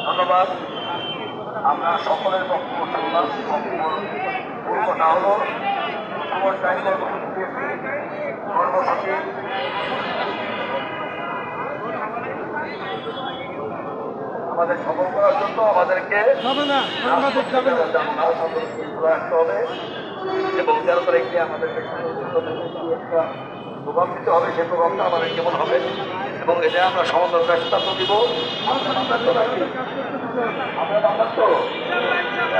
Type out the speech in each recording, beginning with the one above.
ধন্যবাদ। আমরা সকলের বক্তব্য শুনলাম। মূল কথা হলো কর্মসূচি আমাদের সফল করার জন্য আমাদেরকে রাখতে হবে এবং 13 তারিখে আমাদেরকে একটা প্রভাব দিতে হবে। সেই প্রভাবটা আমাদের কেমন হবে এবং এটা আমরা সমাধান সিদ্ধান্ত দিব।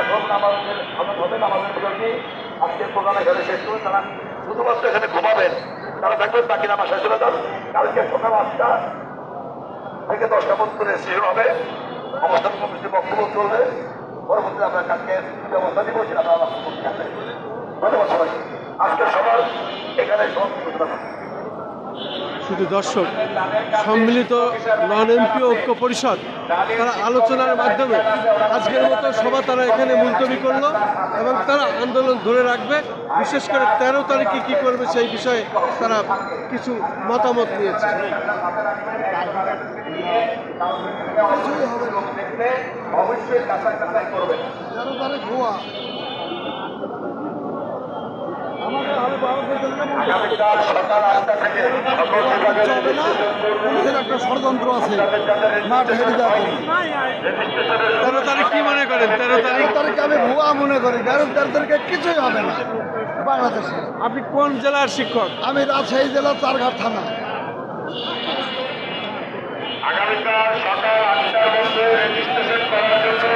এখন আমাদের বিরোধী আজকের প্রোগ্রাম এখানে শেষ করে তারা শুধুমাত্র এখানে ঘুমাবেন, তারা থাকবেন, বাকি নামা শেষ হয়ে যান। কালকে সকাল 8টা থেকে 10টা পর্যন্ত রেজিস্ট্রেশন হবে, অবস্থান কমিটির বক্তব্য চলবে। পরবর্তীতে আমরা কালকে ব্যবস্থা দিব, সেটা আমরা ধন্যবাদ সবাই। আজকের সবার এখানে শুধু দর্শক, সম্মিলিত নন এমপি ঐক্য পরিষদ তারা আলোচনার মাধ্যমে আজকের মতো সভা তারা এখানে মুলতবি করলো এবং তারা আন্দোলন ধরে রাখবে। বিশেষ করে 13 তারিখে কী করবে সেই বিষয়ে তারা কিছু মতামত নিয়েছে। অবশ্যই কাছাকাছি করবে। 13 তারিখ ভুয়া একটা ষড়যন্ত্র আছে। 13 তারিখ কি মনে করেন? 13 তারিখে আমি ভুয়া মনে করি, কারণ 13 তারিখে কিছুই হবে না বাংলাদেশে। আপনি কোন জেলার শিক্ষক? আমি রাজশাহী জেলা চারঘাট থানা। আগামীকাল সকাল 8টার মধ্যে